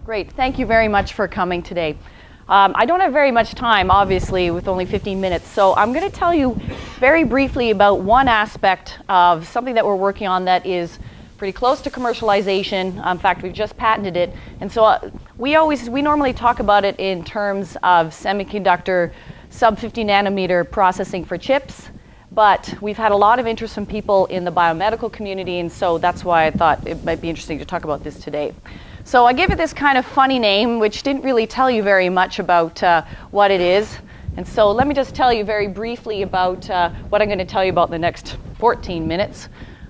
Great. Thank you very much for coming today. I don't have very much time, obviously, with only 15 minutes, so I'm going to tell you very briefly about one aspect of something that we're working on that is pretty close to commercialization. In fact, we've just patented it, and so we normally talk about it in terms of semiconductor sub 50 nanometer processing for chips, but we've had a lot of interest from people in the biomedical community, and so that's why I thought it might be interesting to talk about this today. So I gave it this kind of funny name, which didn't really tell you very much about what it is. And so let me just tell you very briefly about what I'm going to tell you about in the next 14 minutes.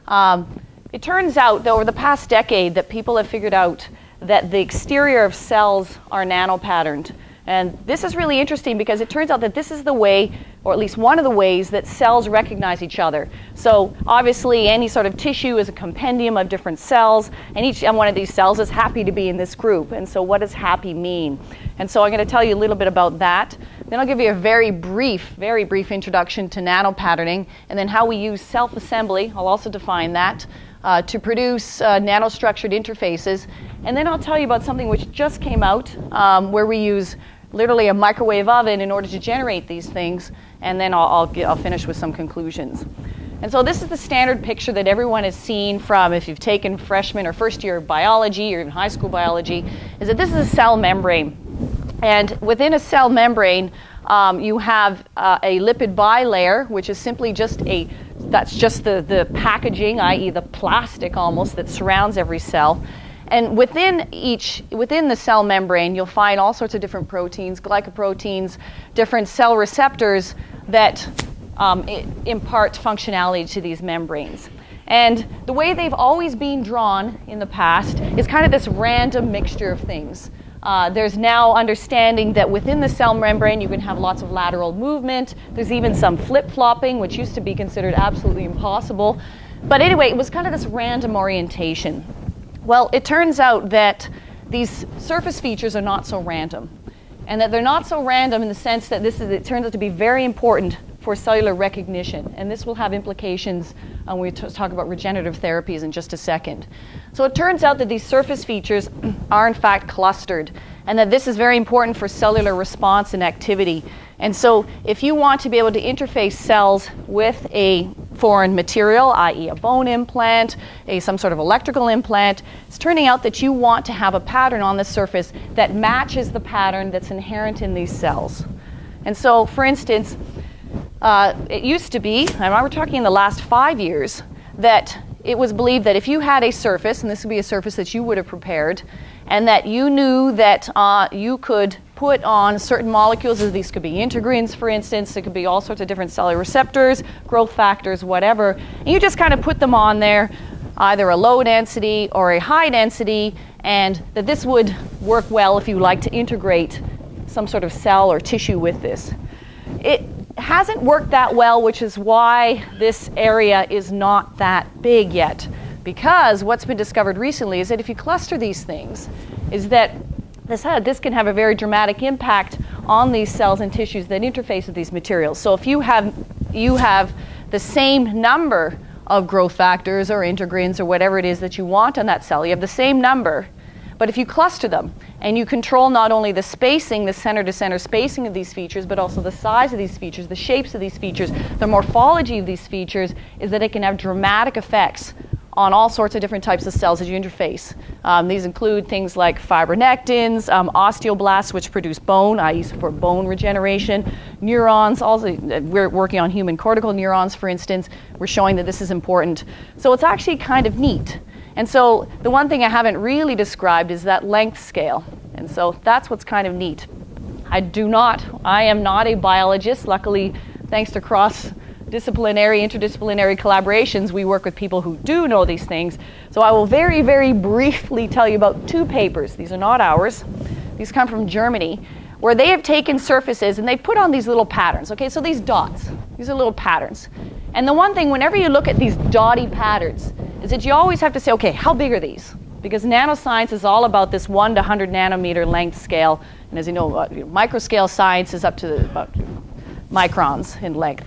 It turns out that over the past decade that people have figured out that the exterior of cells are nanopatterned. And this is really interesting because it turns out that this is the way, or at least one of the ways, that cells recognize each other. So obviously any sort of tissue is a compendium of different cells, and each one of these cells is happy to be in this group. And so what does happy mean? And so I'm going to tell you a little bit about that. Then I'll give you a very brief introduction to nanopatterning, and then how we use self-assembly. I'll also define that. To produce nanostructured interfaces. And then I'll tell you about something which just came out where we use literally a microwave oven in order to generate these things. And then I'll finish with some conclusions. And so this is the standard picture that everyone has seen from if you've taken freshman or first year biology or even high school biology, is that this is a cell membrane. And within a cell membrane, you have a lipid bilayer, which is simply just that's just the packaging, i.e. the plastic almost, that surrounds every cell. And within the cell membrane, you'll find all sorts of different proteins, glycoproteins, different cell receptors that impart functionality to these membranes. And the way they've always been drawn in the past is kind of this random mixture of things. There's now understanding that within the cell membrane you can have lots of lateral movement. There's even some flip-flopping, which used to be considered absolutely impossible. But anyway, it was kind of this random orientation. Well, it turns out that these surface features are not so random. And that they're not so random in the sense that it turns out to be very important for cellular recognition. And this will have implications when we talk about regenerative therapies in just a second. So it turns out that these surface features are in fact clustered, and that this is very important for cellular response and activity. And so if you want to be able to interface cells with a foreign material, i.e. a bone implant, some sort of electrical implant, it's turning out that you want to have a pattern on the surface that matches the pattern that's inherent in these cells. And so, for instance, it used to be, and we're talking in the last 5 years, that it was believed that if you had a surface, and this would be a surface that you would have prepared, and that you knew that you could put on certain molecules, as these could be integrins, for instance, it could be all sorts of different cellular receptors, growth factors, whatever, and you just kind of put them on there, either a low density or a high density, and that this would work well if you like to integrate some sort of cell or tissue with this. It hasn't worked that well, which is why this area is not that big yet. Because what's been discovered recently is that if you cluster these things, is that this can have a very dramatic impact on these cells and tissues that interface with these materials. So if you have the same number of growth factors or integrins or whatever it is that you want on that cell, you have the same number, but if you cluster them and you control not only the spacing, the center-to-center spacing of these features, but also the size of these features, the shapes of these features, the morphology of these features, is that it can have dramatic effects on all sorts of different types of cells that you interface. These include things like fibronectins, osteoblasts, which produce bone, i.e. for bone regeneration, neurons. Also, we're working on human cortical neurons, for instance. We're showing that this is important. So it's actually kind of neat. And so the one thing I haven't really described is that length scale. And so that's what's kind of neat. I am not a biologist. Luckily, thanks to interdisciplinary collaborations, we work with people who do know these things. So I will very, very briefly tell you about 2 papers. These are not ours. These come from Germany, where they have taken surfaces and they put on these little patterns. Okay, so these dots, these are little patterns. And the one thing, whenever you look at these dotty patterns, is that you always have to say, okay, how big are these? Because nanoscience is all about this 1 to 100 nanometer length scale. And as you know, microscale science is up to about microns in length.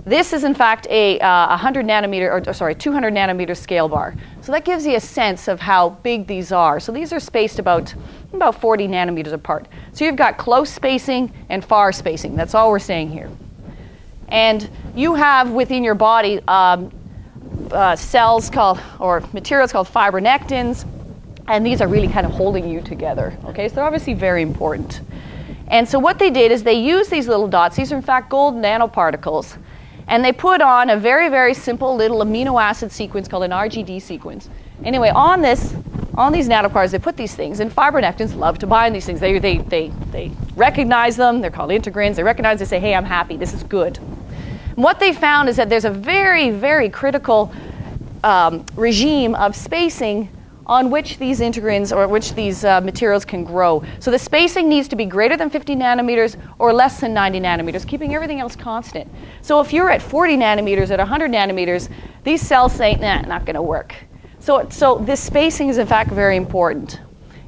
This is in fact a 200 nanometer scale bar. So that gives you a sense of how big these are. So these are spaced about about 40 nanometers apart. So you've got close spacing and far spacing. That's all we're saying here. And you have within your body cells called, or materials called fibronectins, and these are really kind of holding you together. Okay, so they're obviously very important. And so what they did is they used these little dots. These are in fact gold nanoparticles. And they put on a very, very simple little amino acid sequence called an RGD sequence. Anyway, on these nanoparticles, they put these things, and fibronectins love to bind these things. They recognize them. They're called integrins. They recognize, they say, hey, I'm happy. This is good. And what they found is that there's a very, very critical regime of spacing on which these integrins or which these materials can grow. So the spacing needs to be greater than 50 nanometers or less than 90 nanometers, keeping everything else constant. So if you're at 40 nanometers, at 100 nanometers, these cells say, nah, not going to work. So this spacing is in fact very important.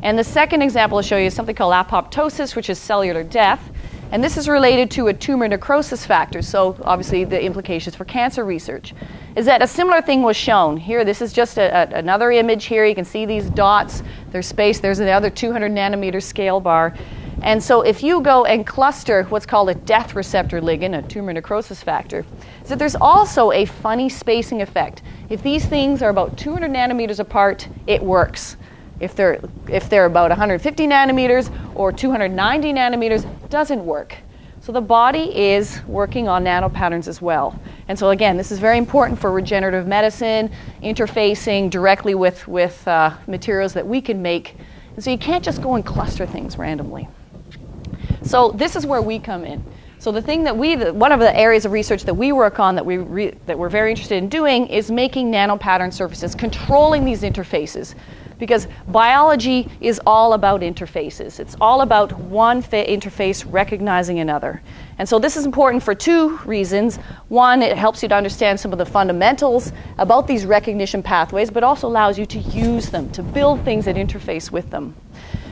And the second example I'll show you is something called apoptosis, which is cellular death. And this is related to a tumor necrosis factor, so obviously the implications for cancer research. Is that a similar thing was shown. Here, this is just another image here. You can see these dots. They're spaced. There's another 200 nanometer scale bar. And so if you go and cluster what's called a death receptor ligand, a tumor necrosis factor, is that there's also a funny spacing effect. If these things are about 200 nanometers apart, it works. If they're about 150 nanometers or 290 nanometers, it doesn't work. So the body is working on nanopatterns as well. And so again, this is very important for regenerative medicine, interfacing directly with materials that we can make. And so you can't just go and cluster things randomly. So this is where we come in. So the thing that one of the areas of research that we work on that we're very interested in doing is making nanopattern surfaces, controlling these interfaces. Because biology is all about interfaces. It's all about one interface recognizing another. And so this is important for two reasons. One, it helps you to understand some of the fundamentals about these recognition pathways, but also allows you to use them, to build things that interface with them.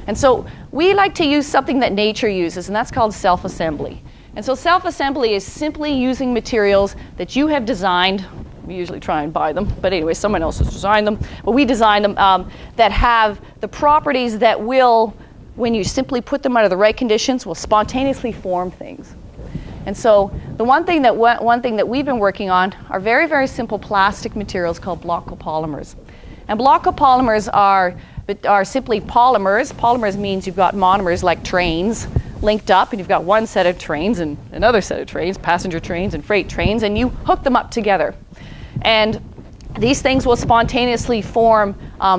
And so we like to use something that nature uses, and that's called self-assembly. And so self-assembly is simply using materials that you have designed. We usually try and buy them, but anyway, someone else has designed them. But we designed them that have the properties that will, when you simply put them under the right conditions, will spontaneously form things. And so the one thing that we've been working on are very, very simple plastic materials called block copolymers. And block copolymers are simply polymers. Polymers means you've got monomers like trains linked up, and you've got one set of trains and another set of trains, passenger trains and freight trains, and you hook them up together. And these things will spontaneously form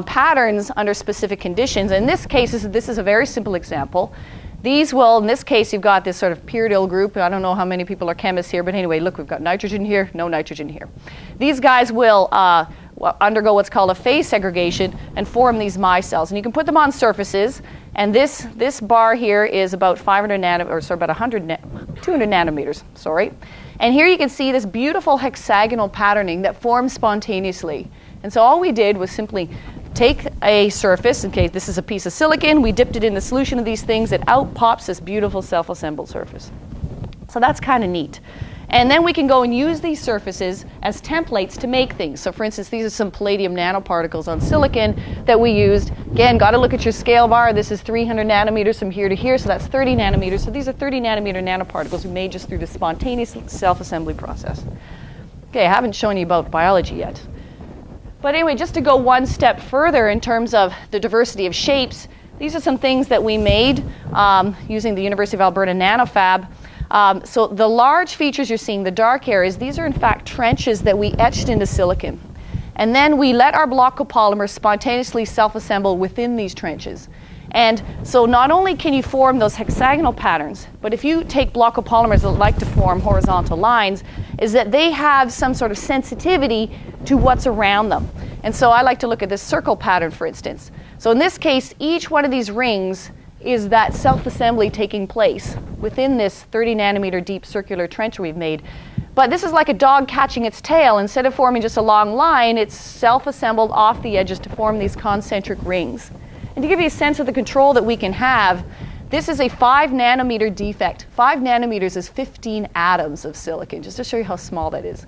patterns under specific conditions. In this case, this is a very simple example. These will, in this case, you've got this sort of pyridyl group. I don't know how many people are chemists here, but anyway, look, we've got nitrogen here, no nitrogen here. These guys will undergo what's called a phase segregation and form these micelles. And you can put them on surfaces. And this bar here is about 200 nanometers, sorry. And here you can see this beautiful hexagonal patterning that forms spontaneously. And so all we did was simply take a surface, in case this is a piece of silicon, we dipped it in the solution of these things, and out pops this beautiful self-assembled surface. So that's kind of neat. And then we can go and use these surfaces as templates to make things. So for instance, these are some palladium nanoparticles on silicon that we used. Again, got to look at your scale bar. This is 300 nanometers from here to here, so that's 30 nanometers. So these are 30 nanometer nanoparticles we made just through the spontaneous self-assembly process. Okay, I haven't shown you about biology yet. But anyway, just to go one step further in terms of the diversity of shapes, these are some things that we made using the University of Alberta NanoFab. So the large features you're seeing, the dark areas, these are in fact trenches that we etched into silicon. And then we let our block copolymers spontaneously self-assemble within these trenches. And so not only can you form those hexagonal patterns, but if you take block copolymers that like to form horizontal lines, is that they have some sort of sensitivity to what's around them. And so I like to look at this circle pattern, for instance. So in this case, each one of these rings is that self-assembly taking place within this 30 nanometer deep circular trench we've made. But this is like a dog catching its tail. Instead of forming just a long line, it's self-assembled off the edges to form these concentric rings. And to give you a sense of the control that we can have, this is a 5 nanometer defect. 5 nanometers is 15 atoms of silicon, just to show you how small that is.